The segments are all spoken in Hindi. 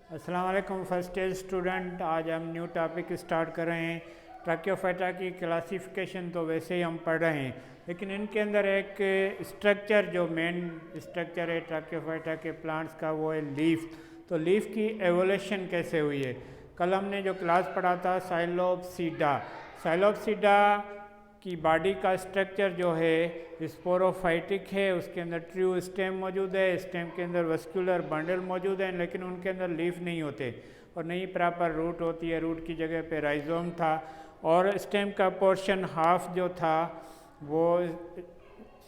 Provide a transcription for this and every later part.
अस्सलाम वालेकुम फर्स्ट ईयर स्टूडेंट। आज हम न्यू टॉपिक स्टार्ट कर रहे हैं। ट्रैकियोफाइटा की क्लासिफिकेशन तो वैसे ही हम पढ़ रहे हैं, लेकिन इनके अंदर एक स्ट्रक्चर जो मेन स्ट्रक्चर है ट्रैकियोफाइटा के प्लांट्स का वो है लीफ। तो लीफ की एवोल्यूशन कैसे हुई है, कल हमने जो क्लास पढ़ा था साइलोप्सीडा। साइलोप्सीडा की बॉडी का स्ट्रक्चर जो है स्पोरोफाइटिक है, उसके अंदर ट्रू स्टेम मौजूद है, स्टेम के अंदर वस्कुलर बंडल मौजूद है, लेकिन उनके अंदर लीफ नहीं होते और नहीं प्रॉपर रूट होती है। रूट की जगह पे राइजोम था और स्टेम का पोर्शन हाफ जो था वो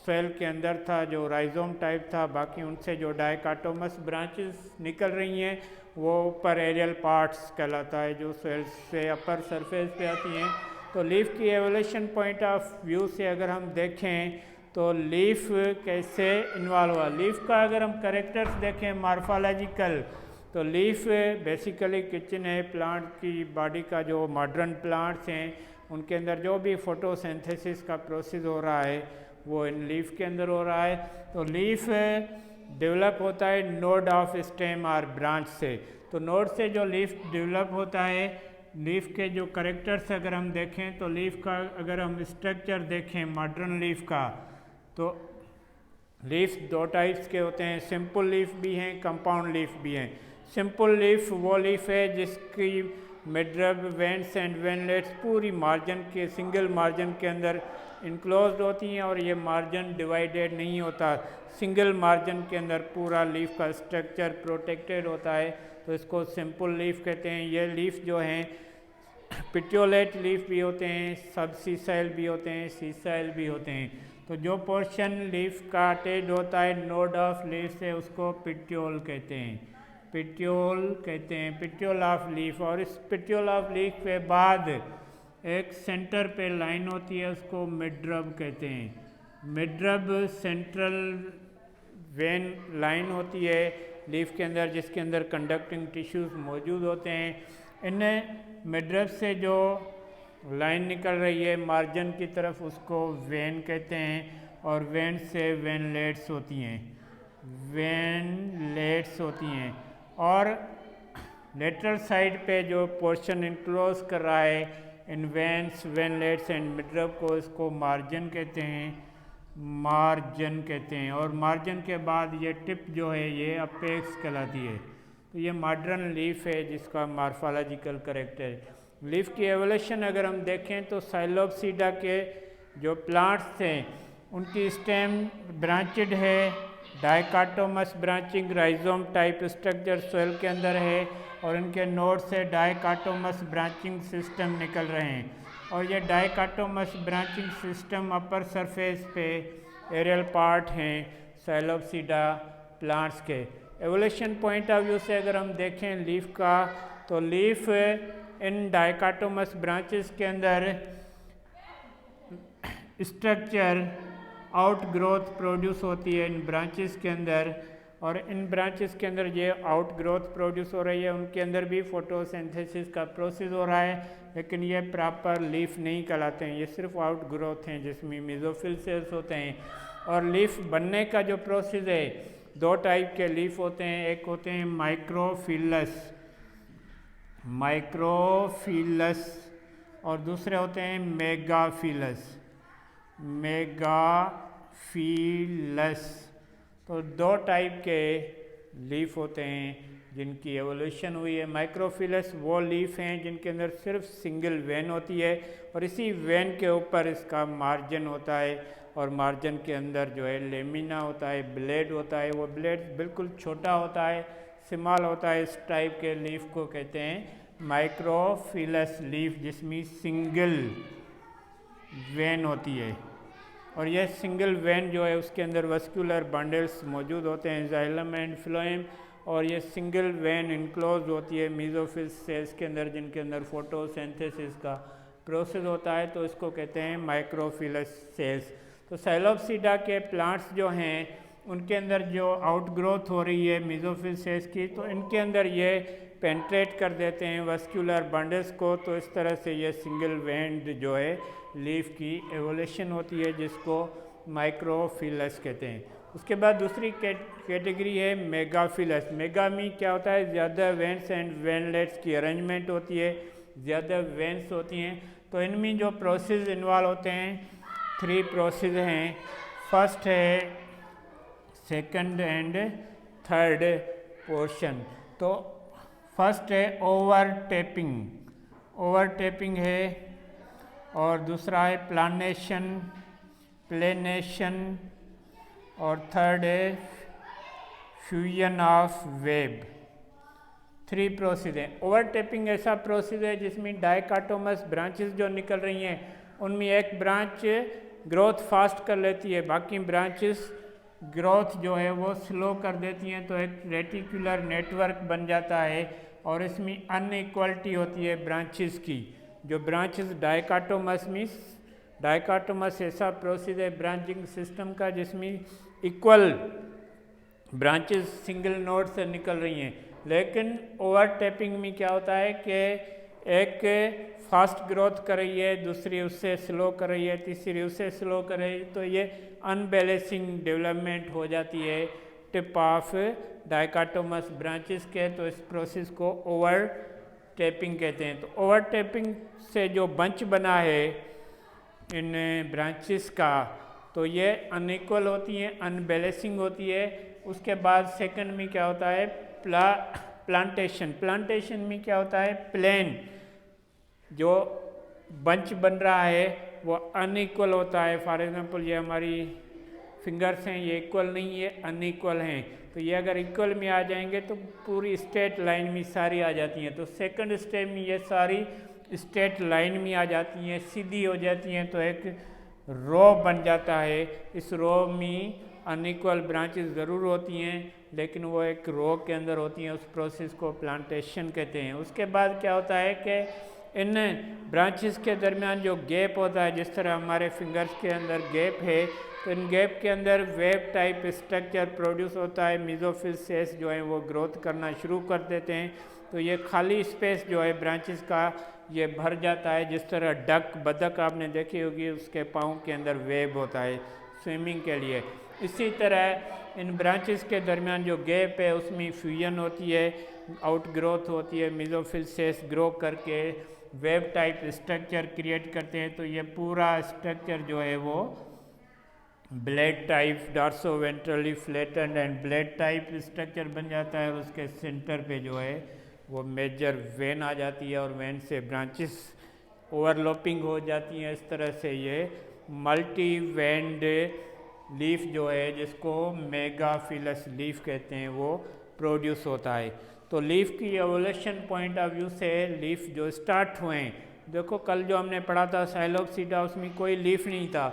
सेल के अंदर था जो राइजोम टाइप था। बाकी उनसे जो डाइकोटोमस ब्रांचेस निकल रही हैं वो ऊपर एरियल पार्ट्स कहलाता है, जो सेल्स से अपर सरफेस पे आती हैं। तो लीफ की एवोल्यूशन पॉइंट ऑफ व्यू से अगर हम देखें तो लीफ कैसे इन्वॉल्व हुआ। लीफ का अगर हम करेक्टर्स देखें मार्फोलॉजिकल, तो लीफ बेसिकली किचन है प्लांट की बॉडी का। जो मॉडर्न प्लांट्स हैं उनके अंदर जो भी फोटोसिंथेसिस का प्रोसेस हो रहा है वो इन लीफ के अंदर हो रहा है। तो लीफ डेवलप होता है नोड ऑफ स्टेम और ब्रांच से। तो नोड से जो लीफ डेवलप होता है, लीफ के जो करेक्टर्स अगर हम देखें तो लीफ का अगर हम स्ट्रक्चर देखें मॉडर्न लीफ का, तो लीफ दो टाइप्स के होते हैं, सिंपल लीफ भी हैं, कंपाउंड लीफ भी हैं। सिंपल लीफ वो लीफ है जिसकी मिडरब वेंट्स एंड वेनलेट्स पूरी मार्जिन के सिंगल मार्जिन के अंदर इनक्लोज्ड होती हैं और ये मार्जिन डिवाइडेड नहीं होता। सिंगल मार्जिन के अंदर पूरा लीफ का स्ट्रक्चर प्रोटेक्टेड होता है, तो इसको सिंपल लीफ कहते हैं। ये लीफ जो हैं पिट्योलेट लीफ भी होते हैं, सब सीसाइल भी होते हैं, सीसाइल भी होते हैं। तो जो पोर्शन लीफ का अटैच्ड होता है नोड ऑफ लीफ से उसको पिट्योल कहते हैं, पिट्योल कहते हैं, पिट्योल ऑफ लीफ। और इस पिट्योल ऑफ लीफ के बाद एक सेंटर पे लाइन होती है उसको मिडरब कहते हैं। मिडरब सेंट्रल वेन लाइन होती है लीफ के अंदर जिसके अंदर कंडक्टिंग टिश्यूज मौजूद होते हैं। इन मिडरब से जो लाइन निकल रही है मार्जिन की तरफ उसको वेन कहते हैं और वेन से वेनलेट्स होती हैं, वेनलेट्स होती हैं। और लेटरल साइड पे जो पोर्शन इनक्लोज कर रहा है इन वेन्स वेनलेट्स एंड मिडरब को, इसको मार्जिन कहते हैं, मार्जिन कहते हैं। और मार्जिन के बाद ये टिप जो है ये अपेक्स कहलाती है। तो ये मॉडर्न लीफ है जिसका मार्फोलॉजिकल करेक्टर है। लीफ की एवोल्यूशन अगर हम देखें तो साइलोप्सीडा के जो प्लांट्स थे उनकी स्टेम ब्रांचेड है, dichotomous branching rhizome type structure soil के अंदर है और इनके नोड से डाइकोटोमस ब्रांचिंग सिस्टम निकल रहे हैं। और ये dichotomous branching system upper surface पे एरियल पार्ट हैं साइलोप्सीडा प्लांट्स के। एवोल्यूशन पॉइंट ऑफ व्यू से अगर हम देखें लीफ का, तो लीफ इन डाइकोटोमस ब्रांचेस के अंदर स्ट्रक्चर आउट ग्रोथ प्रोड्यूस होती है इन ब्रांचेस के अंदर। और इन ब्रांचेस के अंदर ये आउट ग्रोथ प्रोड्यूस हो रही है, उनके अंदर भी फोटोसिंथेसिस का प्रोसेस हो रहा है, लेकिन ये प्रॉपर लीफ नहीं कहलाते हैं, ये सिर्फ आउट ग्रोथ हैं जिसमें मेसोफिल सेल्स होते हैं। और लीफ बनने का जो प्रोसेस है दो टाइप के लीफ होते हैं, एक होते हैं माइक्रोफिलस, माइक्रोफिलस, और दूसरे होते हैं मेगाफिलस, मेगाफिलस। तो दो टाइप के लीफ होते हैं जिनकी एवोल्यूशन हुई है। माइक्रोफिलस वो लीफ हैं जिनके अंदर सिर्फ सिंगल वेन होती है और इसी वेन के ऊपर इसका मार्जिन होता है और मार्जिन के अंदर जो है लेमिना होता है, ब्लेड होता है। वो ब्लेड बिल्कुल छोटा होता है, स्मॉल होता है। इस टाइप के लीफ को कहते हैं माइक्रोफिलस लीफ जिसमें सिंगल वेन होती है। और यह सिंगल वेन जो है उसके अंदर वस्कुलर बंडल्स मौजूद होते हैं, जाइलम एंड फ्लोएम। और ये सिंगल वेन इनक्लोज होती है मेसोफिल सेल्स के अंदर जिनके अंदर फोटोसिंथेसिस का प्रोसेस होता है, तो इसको कहते हैं माइक्रोफिलस सेल्स। तो साइलोप्सीडा के प्लांट्स जो हैं उनके अंदर जो आउट ग्रोथ हो रही है मेसोफिल सेल्स की, तो इनके अंदर ये पेंट्रेट कर देते हैं वस्कुलर बंडल्स को। तो इस तरह से ये सिंगल वेन्ड जो है लीफ की एवोल्यूशन होती है जिसको माइक्रोफिलस कहते हैं। उसके बाद दूसरी कैटेगरी है मेगाफिलस। मेगामी क्या होता है, ज़्यादा वेंस एंड वेनलेट्स की अरेंजमेंट होती है, ज़्यादा वेंस होती हैं। तो इनमें जो प्रोसेस इन्वॉल्व होते हैं 3 प्रोसेस हैं। फर्स्ट है, सेकंड एंड थर्ड पोर्शन। तो फर्स्ट है ओवरटेपिंग, ओवरटेपिंग है, और दूसरा है प्लानेशन, प्लेनेशन, और थर्ड है फ्यूजन ऑफ वेब। 3 प्रोसेस है। ओवरटेपिंग ऐसा प्रोसेस है जिसमें डाइकोटोमस ब्रांचेस जो निकल रही हैं उनमें एक ब्रांच ग्रोथ फास्ट कर लेती है, बाकी ब्रांचेस ग्रोथ जो है वो स्लो कर देती हैं। तो एक रेटिकुलर नेटवर्क बन जाता है, और इसमें अनइक्वलिटी होती है ब्रांचेस की। जो ब्रांचेस डाइकोटोमस में, डाइकोटोमस ऐसा प्रोसेस है ब्रांचिंग सिस्टम का जिसमें इक्वल ब्रांचेस सिंगल नोड से निकल रही हैं। लेकिन ओवरटेपिंग में क्या होता है कि एक फास्ट ग्रोथ कर रही है, दूसरी उससे स्लो कर रही है, तीसरी उससे स्लो कर रही है, तो ये अनबैलेंसिंग डेवलपमेंट हो जाती है टिप ऑफ डाइकोटोमस ब्रांचेस के। तो इस प्रोसेस को ओवरटेपिंग कहते हैं। तो ओवरटेपिंग से जो बंच बना है इन ब्रांचेस का, तो ये अनइक्वल होती हैं, अनबैलेंसिंग होती है। उसके बाद सेकंड में क्या होता है, प्लांटेशन। प्लांटेशन में क्या होता है, प्लेन जो बंच बन रहा है वो अनइक्वल होता है। फॉर एग्जांपल ये हमारी फिंगर्स हैं, ये इक्वल नहीं है, अनइक्वल हैं। तो ये अगर इक्वल में आ जाएंगे तो पूरी स्ट्रेट लाइन में सारी आ जाती हैं। तो सेकंड स्टेप में ये सारी स्ट्रेट लाइन में आ जाती हैं, सीधी हो जाती हैं, तो एक रो बन जाता है। इस रो में अनइक्वल ब्रांचेस ज़रूर होती हैं, लेकिन वो एक रो के अंदर होती हैं। उस प्रोसेस को प्लांटेशन कहते हैं। उसके बाद क्या होता है कि इन ब्रांचेस के दरमियान जो गैप होता है, जिस तरह हमारे फिंगर्स के अंदर गैप है, तो इन गैप के अंदर वेब टाइप स्ट्रक्चर प्रोड्यूस होता है। मेसोफिल सेल्स जो हैं वो ग्रोथ करना शुरू कर देते हैं। तो ये खाली स्पेस जो है ब्रांचेस का, ये भर जाता है। जिस तरह डक, बतख आपने देखी होगी, उसके पाँव के अंदर वेब होता है स्विमिंग के लिए। इसी तरह इन ब्रांचेस के दरमियान जो गैप है उसमें फ्यूजन होती है, आउट ग्रोथ होती है, मेसोफिल सेल्स ग्रो करके वेब टाइप स्ट्रक्चर क्रिएट करते हैं। तो ये पूरा स्ट्रक्चर जो है वो blade type, dorsoventrally flattened and blade type structure बन जाता है। और उसके सेंटर पे जो है वो मेजर वेन आ जाती है, और वेन से ब्रांचेस ओवरलैपिंग हो जाती हैं। इस तरह से ये मल्टी वेंड लीफ जो है, जिसको मेगाफिलस लीफ कहते हैं, वो प्रोड्यूस होता है। तो लीफ की एवोल्यूशन पॉइंट ऑफ व्यू से लीफ जो स्टार्ट हुए हैं, देखो कल जो हमने पढ़ा था साइलोपसीडा, उसमें कोई लीफ नहीं था।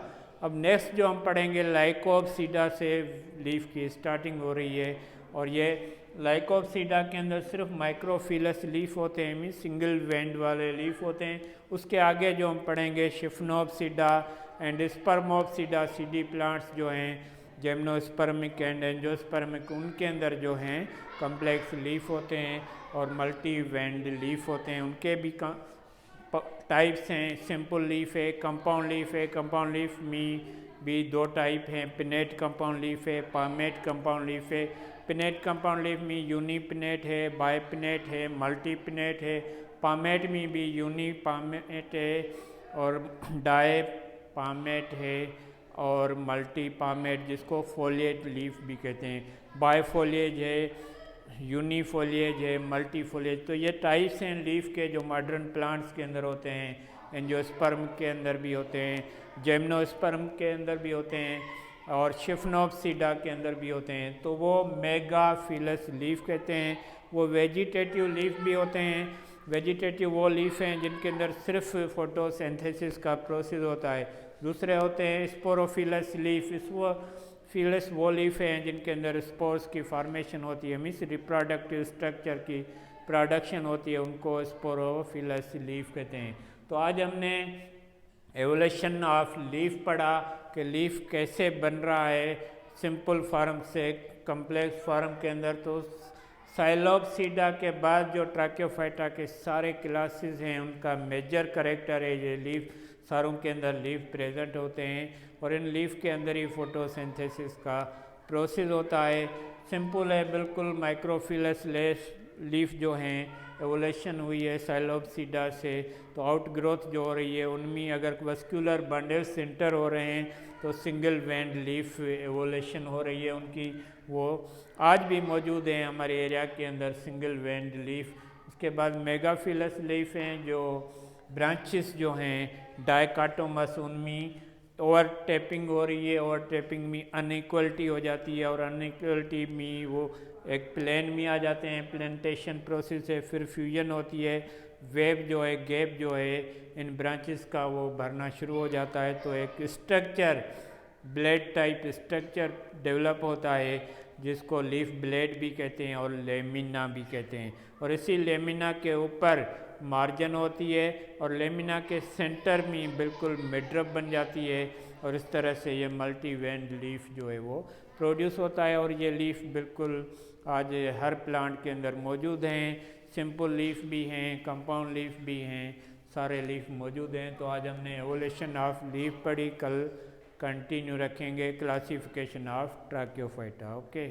अब नेक्स्ट जो हम पढ़ेंगे लाइकोपसीडा से लीफ की स्टार्टिंग हो रही है। और ये लाइकोपसीडा के अंदर सिर्फ माइक्रोफिलस लीफ होते हैं, मीन सिंगल वेंड वाले लीफ होते हैं। उसके आगे जो हम पढ़ेंगे शिफ्नोपसीडा एंड स्पर्मोपसीडा, सीडी प्लांट्स जो हैं, जिम्नोस्पर्मिक एंड एंजियोस्पर्मिक, उनके अंदर जो हैं कम्प्लेक्स लीफ होते हैं और मल्टी वेंड लीफ होते हैं। उनके भी टाइप्स हैं, सिंपल लीफ है, कंपाउंड लीफ है। कंपाउंड लीफ में भी 2 टाइप हैं, पिनेट कंपाउंड लीफ है, पामेट कंपाउंड लीफ है। पिनेट कंपाउंड लीफ में यूनिपिनेट है, बाइपिनेट है, मल्टीपिनेट है। पामेट में भी यूनिपामेट है और डाई पामेट है और मल्टी पामेट, जिसको फोलिएट लीफ भी कहते हैं। बाइफोलिएज है, यूनिफोलिएज है, मल्टीफोलिएज। तो ये टाइप्स हैं लीफ के जो मॉडर्न प्लांट्स के अंदर होते हैं, एंजियोस्पर्म के अंदर भी होते हैं, जिम्नोस्पर्म के अंदर भी होते हैं और शिफ्नोपसीडा के अंदर भी होते हैं। तो वो मेगाफिलस लीफ कहते हैं। वो वेजिटेटिव लीफ भी होते हैं। वेजिटेटिव वो लीफ हैं जिनके अंदर सिर्फ फोटोसिंथेसिस का प्रोसेस होता है। दूसरे होते हैं स्पोरोफिलस लीफ। स्पोरोफिलस वो लीफ हैं जिनके अंदर स्पोर्स की फॉर्मेशन होती है, मीन्स रिप्रोडक्टिव स्ट्रक्चर की प्रोडक्शन होती है, उनको स्पोरोफिलस लीफ कहते हैं। तो आज हमने एवोल्यूशन ऑफ लीफ पढ़ा कि लीफ कैसे बन रहा है सिंपल फॉर्म से कम्प्लेक्स फॉर्म के अंदर। तो साइलोपसीडा के बाद जो ट्रैकियोफाइटा के सारे क्लासेस हैं उनका मेजर करेक्टर है ये लीफ। सारों के अंदर लीफ प्रेजेंट होते हैं और इन लीफ के अंदर ही फोटोसिंथेसिस का प्रोसेस होता है, सिंपल है बिल्कुल। माइक्रोफिलस लीफ जो हैं एवोल्यूशन हुई है साइलोपसीडा से, तो आउट ग्रोथ जो हो रही है उनमें अगर वस्कुलर बंडल्स इंटर हो रहे हैं तो सिंगल वेंड लीफ एवोल्यूशन हो रही है उनकी, वो आज भी मौजूद हैं हमारे एरिया के अंदर सिंगल वेंड लीफ। उसके बाद मेगाफिलस लीफ हैं जो ब्रांचेस जो हैं डाइकोटोमस, उनमें ओवर टैपिंग हो रही है, ओवर टैपिंग में अनइक्वलिटी हो जाती है और अनइक्वलिटी में वो एक प्लेन में आ जाते हैं, प्लेंटेशन प्रोसेस है, फिर फ्यूजन होती है, वेब जो है गैप जो है इन ब्रांचेस का वो भरना शुरू हो जाता है, तो एक structure blade type structure develop होता है जिसको लीफ ब्लेड भी कहते हैं और लेमिना भी कहते हैं। और इसी लेमिना के ऊपर मार्जिन होती है और लेमिना के सेंटर में बिल्कुल मिडरप बन जाती है और इस तरह से ये मल्टी वेंड लीफ जो है वो प्रोड्यूस होता है। और ये लीफ बिल्कुल आज हर प्लांट के अंदर मौजूद हैं, सिंपल लीफ भी हैं, कंपाउंड लीफ भी हैं, सारे लीफ मौजूद हैं। तो आज हमने एवोल्यूशन ऑफ लीफ पढ़ी, कल कंटिन्यू रखेंगे क्लासिफिकेशन ऑफ ट्रैकियोफाइटा। ओके।